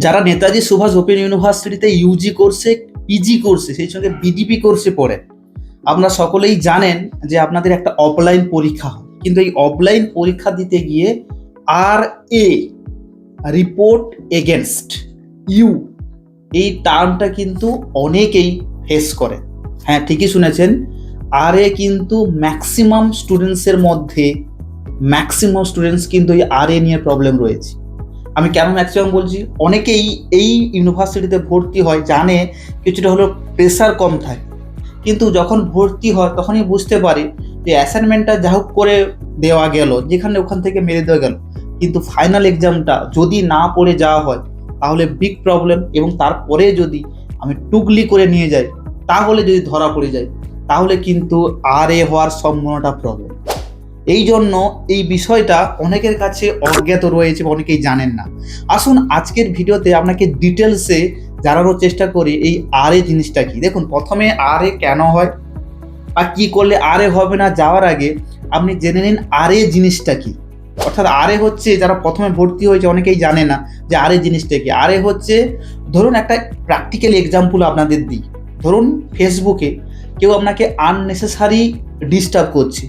যারা নেতাজি সুভাষ ওপেন ইউনিভার্সিটিতে ইউজি কোর্সে, পিজি কোর্সে, সেই সঙ্গে বিডিপি কোর্সে পড়েন, আপনারা সকলেই জানেন যে আপনাদের একটা অফলাইন পরীক্ষা হয়। কিন্তু এই অফলাইন পরীক্ষা দিতে গিয়ে আর এ রিপোর্ট এগেনস্ট ইউ এই টার্মটা কিন্তু অনেকেই ফেস করে। হ্যাঁ, ঠিকই শুনেছেন, আর এ কিন্তু ম্যাক্সিমাম স্টুডেন্টস কিন্তু এই আর এ নিয়ে প্রবলেম রয়েছে। আমি কেন ম্যাক্সিমাম বলছি, অনেকেই এই ইউনিভার্সিটিতে ভর্তি হয় জানে কিছুটা হলেও প্রেশার কম থাকে, কিন্তু যখন ভর্তি হয় তখনই বুঝতে পারে যে অ্যাসাইনমেন্টটা যা হোক করে দেওয়া গেল, যেখানে ওখান থেকে মেরে দেওয়া গেল, কিন্তু ফাইনাল এক্সামটা যদি না পড়ে যাওয়া হয় তাহলে বিগ প্রবলেম। এবং তারপরে যদি আমি টুকলি করে নিয়ে যাই, তাহলে যদি ধরা পড়ে যায়, তাহলে কিন্তু আর এ হওয়ার সম্ভাবনাটা প্রবল। এই জন্য এই বিষয়টা অনেকের কাছে অজ্ঞাত রয়েছে বা অনেকেই জানেন না। আসুন আজকের ভিডিওতে আপনাকে ডিটেলসে জানানোর চেষ্টা করি এই আর এ জিনিসটা কি। দেখুন, প্রথমে আর এ কেন হয় বা কি করলে আর এ হবে না, যাওয়ার আগে আপনি জেনে নিন আর এ জিনিসটা কি। অর্থাৎ আর এ হচ্ছে, যারা প্রথমে ভর্তি হয়েছে অনেকেই জানে না যে আর এ জিনিসটা কি। আর এ হচ্ছে, ধরুন একটা প্র্যাকটিক্যাল এক্সাম্পল আপনাদের দিই। ধরুন ফেসবুকে কেউ আপনাকে আননেসেসারি ডিস্টার্ব করছে,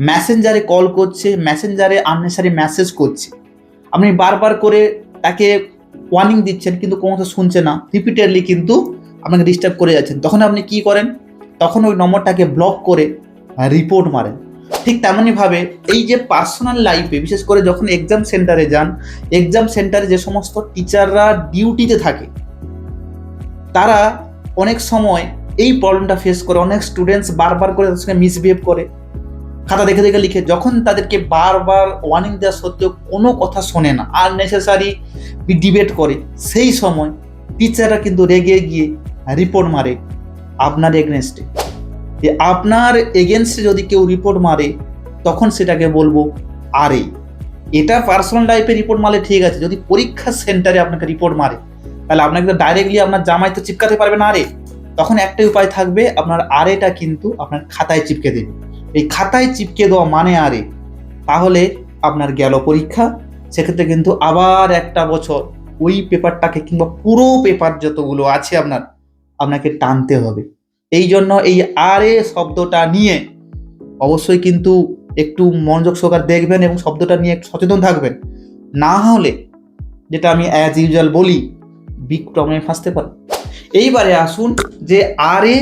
মেসেঞ্জারে কল করছে, মেসেঞ্জারে আননেসারি মেসেজ করছে, আপনি বারবার করে তাকে ওয়ার্নিং দিচ্ছেন কিন্তু কোনো কথা শুনছে না, রিপিটেডলি কিন্তু আপনাকে ডিস্টার্ব করে যাচ্ছেন। তখন আপনি কি করেন? তখন ওই নম্বরটাকে ব্লক করে রিপোর্ট মারেন। ঠিক তেমনইভাবে এই যে পার্সোনাল লাইফে, বিশেষ করে যখন এক্সাম সেন্টারে যান, এক্সাম সেন্টারে যে সমস্ত টিচাররা ডিউটিতে থাকে তারা অনেক সময় এই প্রবলেমটা ফেস করে। অনেক স্টুডেন্টস বারবার করে তাদের সঙ্গে মিসবিহেভ করে, খাতা দেখে দেখে লিখে, যখন তাদেরকে বারবার ওয়ার্নিং দেওয়া সত্ত্বেও কোনো কথা শোনে না, আর নেসেসারি ডিবেট করে, সেই সময় টিচাররা কিন্তু রেগে গিয়ে রিপোর্ট মারে আপনার এগেনস্টে। আপনার এগেনস্টে যদি কেউ রিপোর্ট মারে তখন সেটাকে বলবো আরে। এটা পার্সোনাল লাইফে রিপোর্ট মারলে ঠিক আছে, যদি পরীক্ষা সেন্টারে আপনাকে রিপোর্ট মারে তাহলে আপনাকে তো ডাইরেক্টলি আপনার জামায় তো চিপকাতে পারবে না আরে। তখন একটাই উপায় থাকবে, আপনার আরেটা কিন্তু আপনার খাতায় চিপকে দেবে। এই খাতায় চিপকে দেওয়া মানে আরে, তাহলে আপনার গেল পরীক্ষা। সেক্ষেত্রে কিন্তু আবার একটা বছর ওই পেপারটাকে কিংবা পুরো পেপার যতগুলো আছে আপনাকে টানতে হবে। এই জন্য এই আরে শব্দটা নিয়ে অবশ্যই কিন্তু একটু মনোযোগ সহকারে দেখবেন এবং শব্দটা নিয়ে একটু সচেতন থাকবেন। না হলে, যেটা আমি অ্যাজ ইউজুয়াল বলি, বিগ প্রবলেমে ফাঁসতে পারে। এইবারে আসুন যে আরে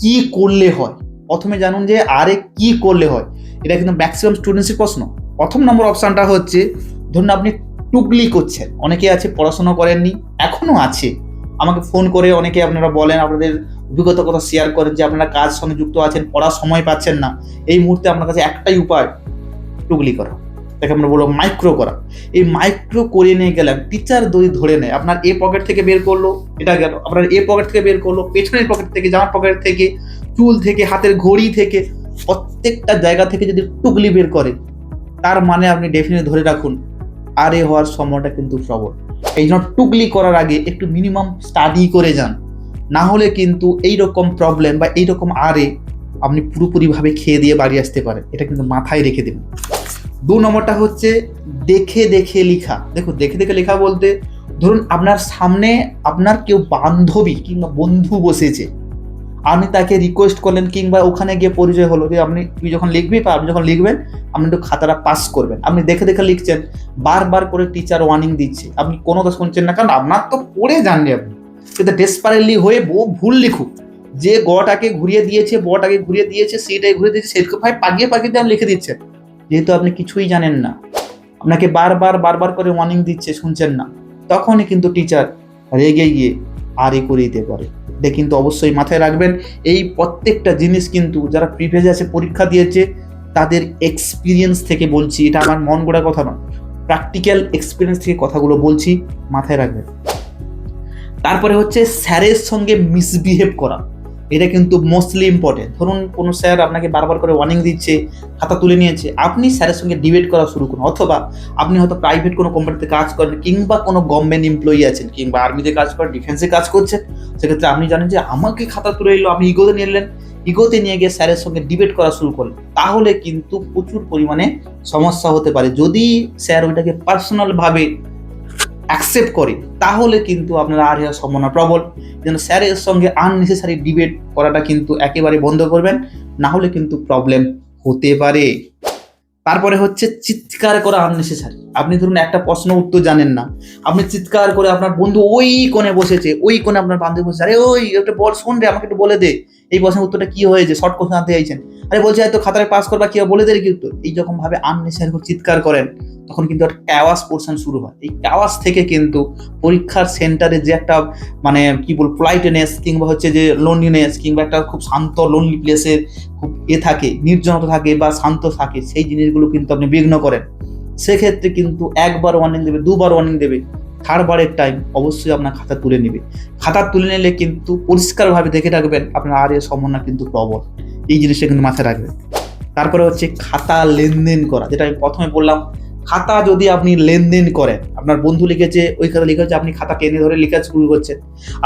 কি করলে হয়। প্রথমে জানুন যে আরে কি করলে হয়। এটা কিন্তু ম্যাক্সিমাম স্টুডেন্টসের প্রশ্ন। প্রথম নম্বর অপশানটা হচ্ছে, ধরুন আপনি টুকলি করছেন। অনেকে আছে পড়াশোনা করেননি, এখনো আছে, আমাকে ফোন করে অনেকে আপনারা বলেন, আপনাদের অভিজ্ঞতার কথা শেয়ার করেন যে আপনারা কাজ সঙ্গে যুক্ত আছেন, পড়ার সময় পাচ্ছেন না। এই মুহূর্তে আপনার কাছে একটাই উপায়, টুকলি করা, তাকে আমরা বলবো মাইক্রো করা। এই মাইক্রো করে নিয়ে গেলেন, টিচার যদি ধরে নেয়, আপনার এ পকেট থেকে বের করলো, এটা গেল, আপনার এ পকেট থেকে বের করলো, পেছনের পকেট থেকে, জামার পকেট থেকে, চুল থেকে, হাতের ঘড়ি থেকে, প্রত্যেকটা জায়গা থেকে যদি টুকলি বের করে, তার মানে আপনি ডেফিনেটলি ধরে রাখুন আরে হওয়ার সময়টা কিন্তু প্রবল। এই জন্য টুকলি করার আগে একটু মিনিমাম স্টাডি করে যান, না হলে কিন্তু এইরকম প্রবলেম বা এইরকম আরে আপনি পুরোপুরিভাবে খেয়ে দিয়ে বাড়ি আসতে পারেন। এটা কিন্তু মাথায় রেখে দেবেন। 2 নম্বরটা হচ্ছে দেখে দেখে লেখা। দেখুন, দেখে দেখে লেখা বলতে, ধরুন আপনার সামনে আপনার কেউ বান্ধবী কিংবা বন্ধু বসেছে, আপনি তাকে রিকোয়েস্ট করলেন কিংবা ওখানে গিয়ে পরিচয় হলো যে তুই যখন লিখবি বা আপনি যখন লিখবেন আপনি একটু খাতাটা পাস করবেন। আপনি দেখে দেখে লিখছেন, বারবার করে টিচার ওয়ার্নিং দিচ্ছে, আপনি কোনো তো শুনছেন না, কারণ আপনার তো পড়ে জাননি। আপনি কিন্তু ডেসপারেটলি হয়ে ভুল লিখুক, যে গটাকে ঘুরিয়ে দিয়েছে, বটাকে ঘুরিয়ে দিয়েছে, সেটাই ঘুরিয়ে দিয়েছে, সেরকম ভাই পাকিয়ে পাকিয়ে আপনি লিখে দিচ্ছেন, যেহেতু আপনি কিছুই জানেন না। আপনাকে বারবার করে ওয়ার্নিং দিচ্ছে, শুনছেন না, তখনই কিন্তু টিচার রেগে গিয়ে আরে করে দিতে পারে। এটা কিন্তু অবশ্যই মাথায় রাখবেন। এই প্রত্যেকটা জিনিস কিন্তু যারা প্রিভিয়াস আছে পরীক্ষা দিয়েছে তাদের এক্সপিরিয়েন্স থেকে বলছি, এটা আমার মন গড়া কথা নয়, প্র্যাকটিক্যাল এক্সপিরিয়েন্স থেকে কথাগুলো বলছি, মাথায় রাখবেন। তারপরে হচ্ছে স্যারের সঙ্গে মিসবিহেভ করা, এটা কিন্তু মোস্টলি ইম্পর্টেন্ট। ধরুন কোনো স্যার আপনাকে বারবার করে ওয়ার্নিং দিচ্ছে, খাতা তুলে নিয়েছে, আপনি স্যারের সঙ্গে ডিবেট করা শুরু করুন। অথবা আপনি হয়তো প্রাইভেট কোনো কোম্পানিতে কাজ করেন কিংবা কোনো গভর্নমেন্ট এমপ্লয়ি আছেন কিংবা আর্মিতে কাজ করেন, ডিফেন্সে কাজ করছেন, সেক্ষেত্রে আপনি জানেন যে আমাকে খাতা তুলে নিল, আপনি ইগোতে নিয়ে এলেন, ইগোতে নিয়ে গিয়ে স্যারের সঙ্গে ডিবেট করা শুরু করলেন, তাহলে কিন্তু প্রচুর পরিমাণে সমস্যা হতে পারে। যদি স্যার ওইটাকে পার্সোনালভাবে অ্যাকসেপ্ট করে, তাহলে কিন্তু আপনার আর হওয়ার সম্ভাবনা প্রবল। যেন স্যারের সঙ্গে আননেসেসারি ডিবেট করাটা কিন্তু একেবারে বন্ধ করবেন, না হলে কিন্তু প্রবলেম হতে পারে। তারপরে হচ্ছে চিৎকার করা আননেসেসারি। আপনি ধরুন একটা প্রশ্ন উত্তর জানেন না, আপনি চিৎকার করে, আপনার বন্ধু ওই কোণে বসেছে, ওই কোণে আপনার বান্ধবী বসেছে, আরে ওই একটা বল, শোন রে, আমাকে একটু বলে দে এই প্রশ্নের উত্তরটা কি হয়েছে, শর্ট কোশ্চেন আনতে চাইছেন, আরে বলছে হয়তো খাতায় পাস করবা, কি বলে দে কি উত্তর। এইরকম ভাবে আননেসেসারি চিৎকার করেন, তখন কিন্তু একটা ক্যাওয়াস পোর্শন শুরু হয়। এই ক্যাওয়াস থেকে কিন্তু পরীক্ষার সেন্টারে যে একটা মানে কি বল পোলাইটনেস কিংবা হচ্ছে যে লোনলিনেস কিংবা একটা খুব শান্ত লোনলি প্লেসের খুব থাকে, নির্জনতা থাকে বা শান্ত থাকে, সেই জিনিসগুলো কিন্তু আপনি বিঘ্ন করেন। সেক্ষেত্রে কিন্তু একবার ওয়ার্নিং দেবে, দুবার ওয়ার্নিং দেবে, থার্ডবারের টাইম অবশ্যই আপনার খাতা তুলে নেবে। খাতা তুলে নিলে কিন্তু পরিষ্কারভাবে দেখে রাখবেন আপনার আর এর সম্ভাবনা কিন্তু প্রবল। এই জিনিসটা কিন্তু মাথায় রাখবেন। তারপরে হচ্ছে খাতা লেনদেন করা, যেটা আমি প্রথমে বললাম। খাতা যদি আপনি লেনদেন করেন, আপনার বন্ধু লিখেছে, ওই খাতা লিখেছে, আপনি খাতা টেনে ধরে লেখা শুরু করছেন,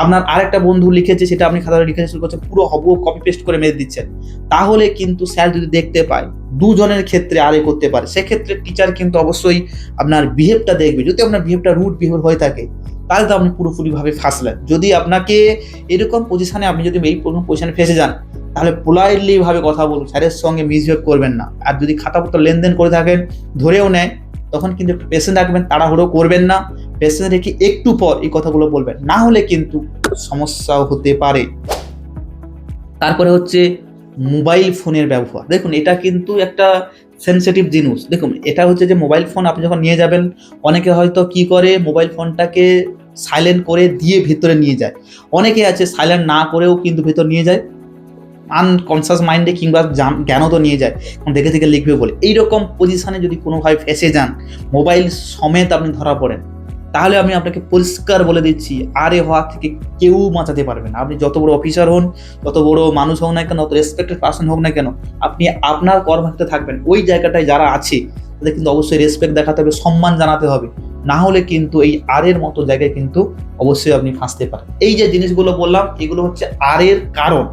আপনার আরেকটা বন্ধু লিখেছে, সেটা আপনি খাতা লিখে শুরু করছেন, পুরো হবু কপি পেস্ট করে মেরে দিচ্ছেন, তাহলে কিন্তু স্যার যদি দেখতে পায়, দুজনের ক্ষেত্রে আরে করতে পারে। সেক্ষেত্রে টিচার কিন্তু অবশ্যই আপনার বিহেভটা দেখবে। যদি আপনার বিহেভটা রুড বিহেভ হয়ে থাকে, তাহলে তো আপনি পুরোপুরিভাবে ফাঁসলেন। যদি আপনাকে এরকম পজিশনে, আপনি যদি এই পজিশনে ফেসে যান, তাহলে পোলাইটলি ভাবে কথা বলুন, স্যারের সঙ্গে মিসবিহেভ করবেন না। আর যদি খাতাপত্র লেনদেন করে থাকেন, ধরেও নেয়, তখন কিন্তু একটু পেশেন্ট রাখবেন, তাড়াহুড়ো করবেন না, পেশেন্ট রেখে একটু পর এই কথাগুলো বলবেন, না হলে কিন্তু সমস্যাও হতে পারে। তারপরে হচ্ছে মোবাইল ফোনের ব্যবহার। দেখুন, এটা কিন্তু একটা সেনসিটিভ জিনিস। দেখুন, এটা হচ্ছে যে মোবাইল ফোন আপনি যখন নিয়ে যাবেন, অনেকে হয়তো কি করে, মোবাইল ফোনটাকে সাইলেন্ট করে দিয়ে ভেতরে নিয়ে যায়। অনেকে আছে সাইলেন্ট না করেও কিন্তু ভেতর নিয়ে যায়, আনকনসিয়াস মাইন্ডে কিংবা জ্ঞানও তো নিয়ে যায়, দেখে থেকে লিখবে বলে। এইরকম পজিশনে যদি কোনোভাবে ফেসে যান, মোবাইল সমেত আপনি ধরা পড়েন, তাহলে আমি আপনাকে পরিষ্কার বলে দিচ্ছি, আরে হওয়া থেকে কেউ বাঁচাতে পারবে না। আপনি যত বড় অফিসার হন, যত বড় মানুষ হোক না কেন, যত রেসপেক্টেড পার্সন হোক না কেন, আপনি আপনার কর্মক্ষেত্রে থাকবেন, ওই জায়গাটায় যারা আছে তাদের কিন্তু অবশ্যই রেসপেক্ট দেখাতে হবে, সম্মান জানাতে হবে, না হলে কিন্তু এই আরের মতো জায়গায় কিন্তু অবশ্যই আপনি ফাঁসতে পারেন। এই যে জিনিসগুলো বললাম, এগুলো হচ্ছে আরের কারণ।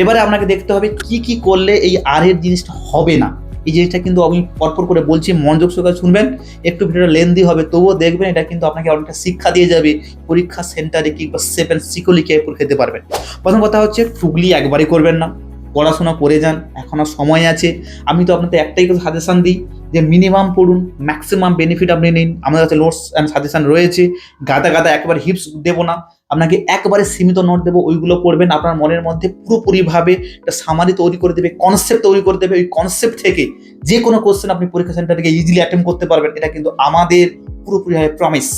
এবারে আপনাকে দেখতে হবে কি কি করলে এই আরের জিনিসটা হবে না। এই জিনিসটা কিন্তু আমি পরপর করে বলছি, মনোযোগ সহকারে শুনবেন। একটু ভিডিওটা লেন্দি হবে, তবুও দেখবেন, এটা কিন্তু আপনাকে অনেকটা শিক্ষা দিয়ে যাবে, পরীক্ষা সেন্টারে কিংবা সেভেন সিকোলিকে খেতে পারবেন। প্রথম কথা হচ্ছে, টুগলি একবারই করবেন না, পড়াশোনা করে যান, এখনো সময় আছে। আমি তো আপনাদের একটাই কথা সাজেশন দিই, যে মিনিমাম পড়ুন, ম্যাক্সিমাম বেনিফিট আপনি নিন। আমাদের কাছে নোটস অ্যান্ড সাজেশন রয়েছে, গাদা গাদা একবার হিপস দেবো না, আপনাকে একবারে সীমিত নোট দেবো, ওইগুলো পড়বেন। আপনার মনের মধ্যে পুরোপুরিভাবে একটা সামারি তৈরি করে দেবে, কনসেপ্ট তৈরি করে দেবে। ওই কনসেপ্ট থেকে যে কোনো কোশ্চেন আপনি পরীক্ষা সেন্টার থেকে ইজিলি অ্যাটেম্প করতে পারবেন। এটা কিন্তু আমাদের পুরোপুরিভাবে প্রমিস।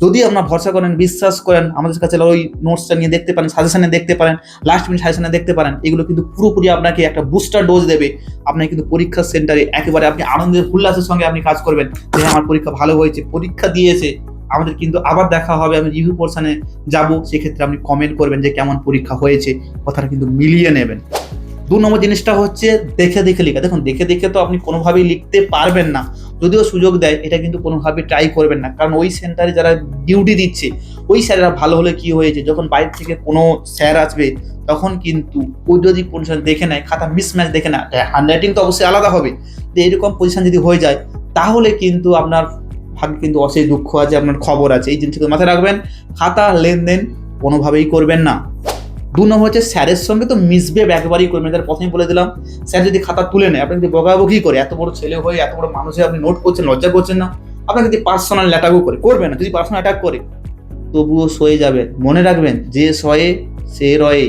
যদি আপনার ভরসা করেন, বিশ্বাস করেন, আমাদের কাছে ওই নোটসটা নিয়ে দেখতে পারেন, সাজেশনে দেখতে পারেন, লাস্ট মিনিট সাজেশনে দেখতে পারেন, এগুলো কিন্তু পুরোপুরি আপনাকে একটা বুস্টার ডোজ দেবে। আপনাকে কিন্তু পরীক্ষা সেন্টারে একেবারে আপনি আনন্দের উল্লাসের সঙ্গে আপনি কাজ করবেন, যে আমার পরীক্ষা ভালো হয়েছে, পরীক্ষা দিয়েছে, আমাদের কিন্তু আবার দেখা হবে, আমি রিভিউ পোর্শনে যাব, সেক্ষেত্রে আপনি কমেন্ট করবেন যে কেমন পরীক্ষা হয়েছে, কথাটা কিন্তু মিলিয়ে নেবেন। 2 নম্বর জিনিসটা হচ্ছে দেখে দেখে লেখা। দেখুন, দেখে দেখে তো আপনি কোনোভাবেই লিখতে পারবেন না, যদিও সুযোগ দেয়, এটা কিন্তু কোনোভাবে ট্রাই করবেন না। কারণ ওই সেন্টারে যারা ডিউটি দিচ্ছে, ওই স্যারেরা ভালো হলে কি হয়েছে, যখন বাইরে থেকে কোনো স্যার আসবে, তখন কিন্তু ওই যদি পজিশন দেখে নেয়, খাতা মিসম্যাচ দেখে না, হ্যান্ডরাইটিং তো অবশ্যই আলাদা হবে, তো এরকম পজিশন যদি হয়ে যায়, তাহলে কিন্তু আপনার ভাগ্যে কিন্তু অশেষ দুঃখ আছে, আপনার খবর আছে। এই জিনিসটা মাথায় রাখবেন, খাতা লেনদেন কোনোভাবেই করবেন না। 2 নম্বর হচ্ছে, স্যারের সঙ্গে তো মিসবিহেভ একবারই করবেন। তার প্রথমেই বলে দিলাম, স্যার যদি খাতা তুলে নেয়, আপনি যদি বকাবকি করে, এত বড় ছেলে হয়ে, এত বড় মানুষ হয়ে আপনি নোট করছেন, লজ্জা করছেন না, আপনাকে যদি পার্সোনাল অ্যাটাকও করে, করবেন না। যদি পার্সোনাল অ্যাটাক করে, তবুও সয়ে যাবেন। মনে রাখবেন, যে সয়ে সে রয়ে।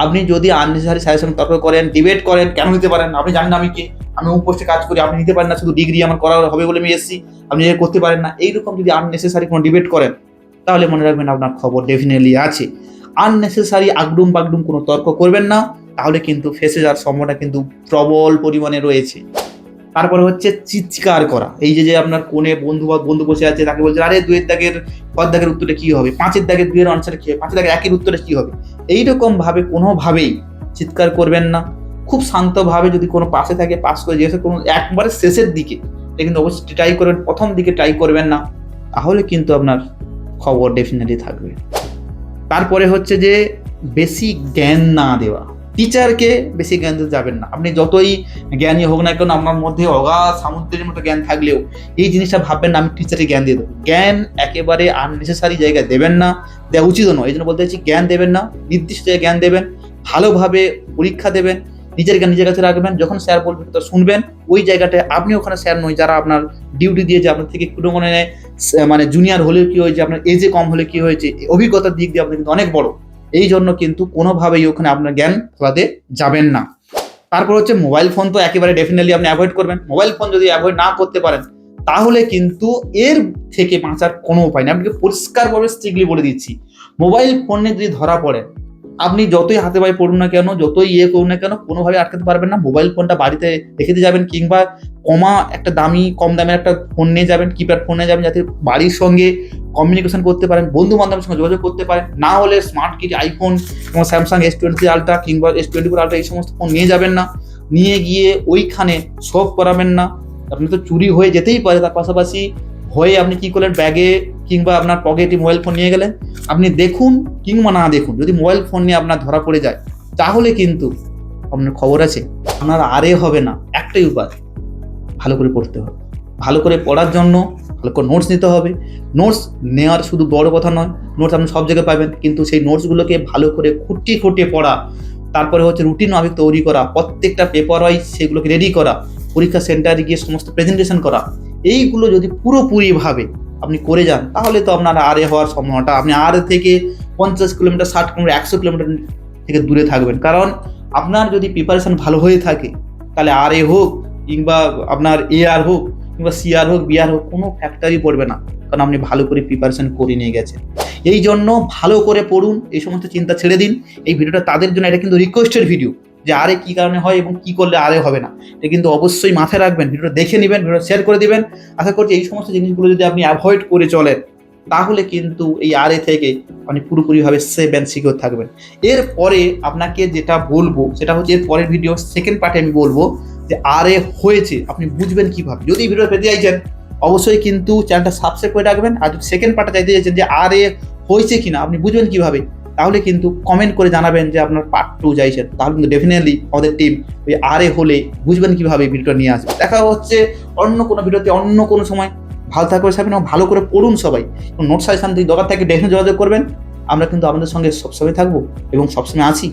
আপনি যদি আননেসেসারি সাজেশন তর্ক করেন, ডিবেট করেন, কেন নিতে পারেন? আপনি জানেন আমি কে, আমি ওই পোস্টে কাজ করি, আপনি নিতে পারেন না, শুধু ডিগ্রি আমার করা হবে বলে আমি এসেছি, আপনি করতে পারেন না। এইরকম যদি আননেসেসারি কোনো ডিবেট করেন, তাহলে মনে রাখবেন আপনার খবর ডেফিনেটলি আছে। আননেসেসারি আগডুম বাগডুম কোনো তর্ক করবেন না, তাহলে কিন্তু ফেসে যাওয়ার সম্ভাবনা কিন্তু প্রবল পরিমাণে রয়েছে। তারপরে হচ্ছে চিৎকার করা। এই যে আপনার কোণে বন্ধু বসে আছে, তাকে বলছে, আরে 2 এর দাগের 5 দাগের উত্তরে কি হবে, 5 এর দাগের 2 এর আনসারে কি হবে, 5 এর দাগের 1 এর উত্তরে কি হবে। এইরকম ভাবে কোনোভাবেই চিৎকার করবেন না। খুব শান্তভাবে যদি কোনো পাশে থাকে, পাস করে জিজ্ঞাসা করুন, একবারে শেষের দিকে কিন্তু অবশ্যই ট্রাই করবেন, প্রথম দিকে ট্রাই করবেন না, তাহলে কিন্তু আপনার খবর ডেফিনেটলি থাকবে। তারপরে হচ্ছে যে বেশি জ্ঞান না দেওয়া। টিচারকে বেশি জ্ঞান দিতে যাবেন না। আপনি যতই জ্ঞানী হোক না কেন, আপনার মধ্যে অগাধ সামুদ্রের মতো জ্ঞান থাকলেও এই জিনিসটা ভাববেন না আমি টিচারকে জ্ঞান দিয়ে দেবো। জ্ঞান একেবারে আননেসেসারি জায়গায় দেবেন না, দেওয়া উচিত নয়। এই জন্য বলতে চাইছি জ্ঞান দেবেন না, নির্দিষ্ট জায়গায় জ্ঞান দেবেন, ভালোভাবে পরীক্ষা দেবেন, নিজের জ্ঞান নিজের কাছে রাখবেন। যখন স্যার বলবেন তো শুনবেন, ওই জায়গাটায় আপনি ওখানে স্যার নয়, যারা আপনার ডিউটি দিয়েছে আপনার থেকে একটু মানে জুনিয়র হলেও কি হয়েছে, আপনার এজে কম হলে কি হয়েছে, অভিজ্ঞতার দিক দিয়ে আপনি কিন্তু অনেক বড়। এই জন্য কিন্তু কোনোভাবেই ওখানে আপনার জ্ঞান ফলাতে যাবেন না। তারপর হচ্ছে মোবাইল ফোন তো একেবারে ডেফিনেটলি আপনি অ্যাভয়েড করবেন। মোবাইল ফোন যদি অ্যাভয়েড না করতে পারেন তাহলে কিন্তু এর থেকে বাঁচার কোনো উপায় নেই। আপনাকে পরিষ্কারভাবে স্ট্রিক্টলি বলে দিচ্ছি, মোবাইল ফোনে যদি ধরা পড়েন, আপনি যতই হাতে পায়ে পড়ুন না কেন, যতই করুন না কেন, কোনোভাবে আটকাতে পারবেন না। মোবাইল ফোনটা বাড়িতে রেখে দিয়ে যাবেন, কিংবা একটা কম দামের একটা ফোন নিয়ে যাবেন, কিপ্যাড ফোন নিয়ে যাবেন, যাতে বাড়ির সঙ্গে কমিউনিকেশন করতে পারেন, বন্ধু বান্ধবের সঙ্গে যোগাযোগ করতে পারেন। না হলে স্মার্ট কিছু আইফোন এবং স্যামসাং S23 আলট্রা কিংবা S24 আলট্রা এই সমস্ত ফোন নিয়ে যাবেন না। নিয়ে গিয়ে ওইখানে শপ করাবেন না। আপনি তো চুরি হয়ে যেতেই পারে, তার পাশাপাশি হয়ে আপনি কি করলেন, ব্যাগে কিংবা আপনার পকেটে মোবাইল ফোন নিয়ে গেলেন। আপনি দেখুন কিংবা না দেখুন, যদি মোবাইল ফোন নিয়ে আপনার ধরা পড়ে যায় তাহলে কিন্তু আপনার খবর আছে, আপনার আরে হবে না। একটাই উপায়, ভালো করে পড়তে হবে। ভালো করে পড়ার জন্য ভালো করে নোটস নিতে হবে। নোটস নেওয়ার শুধু বড় কথা নয়, নোটস আপনি সব জায়গায় পাবেন, কিন্তু সেই নোটসগুলোকে ভালো করে খুঁটিয়ে খুঁটিয়ে পড়া, তারপরে হচ্ছে রুটিন মাফিক তৈরি করা, প্রত্যেকটা পেপার ওয়াইজ সেগুলোকে রেডি করা, পরীক্ষা সেন্টারে গিয়ে সমস্ত প্রেজেন্টেশন করা, এইগুলো যদি পুরোপুরিভাবে আপনি করে যান তাহলে তো আপনার আরে হওয়ার সম্ভাবনাটা, আপনি আর থেকে 50 কিলোমিটার 60 কিলোমিটার 100 কিলোমিটার থেকে দূরে থাকবেন। কারণ আপনার যদি প্রিপারেশন ভালো হয়ে থাকে তাহলে আর এ হোক কিংবা আপনার AR হোক কিংবা CR হোক BR হোক, কোনো ফ্যাক্টরই পড়বে না, কারণ আপনি ভালো করে প্রিপারেশন করে নিয়ে গেছেন। এই জন্য ভালো করে পড়ুন, এই সমস্ত চিন্তা ছেড়ে দিন। এই ভিডিওটা তাদের জন্য, এটা কিন্তু রিকোয়েস্টেড ভিডিও, যে আরে কি কারণে হয় এবং কি করলে আরে হবে না, এটা কিন্তু অবশ্যই মাথায় রাখবেন। ভিডিওটা দেখে নেবেন, ভিডিওটা শেয়ার করে দিবেন। আশা করছি এই সমস্ত জিনিসগুলো যদি আপনি অ্যাভয়েড করে চলেন তাহলে কিন্তু এই আরে থেকে আপনি পুরোপুরিভাবে সেফ অ্যান্ড সিকিউর থাকবেন। এরপরে আপনাকে যেটা বলবো সেটা হচ্ছে, এর পরের ভিডিও সেকেন্ড পার্টে আমি বলবো যে আরে হয়েছে আপনি বুঝবেন কিভাবে। যদি এই ভিডিও পেতে চাইছেন অবশ্যই কিন্তু চ্যানেলটা সাবস্ক্রাইব করে রাখবেন। আর যদি সেকেন্ড পার্টে চাইতে চাইছেন যে আরে হয়েছে কিনা আপনি বুঝবেন কিভাবে, তাহলে কিন্তু কমেন্ট করে জানাবেন যে আপনার পার্ট 2 চাইছেন। তাহলে কিন্তু ডেফিনেটলি আমাদের টিম ওই আরে হলে বুঝবেন কিভাবে ভিডিওটা নিয়ে আসবে। দেখা হচ্ছে অন্য কোনো ভিডিওতে অন্য কোনো সময়। ভালো থাকবে সবাই, ভালো করে পড়ুন সবাই। নোট সাজেশন যদি দরকার থাকে ডেফিনেটলি যোগাযোগ করবেন। আমরা কিন্তু আপনাদের সঙ্গে সবসময় থাকবো এবং সবসময় আছি।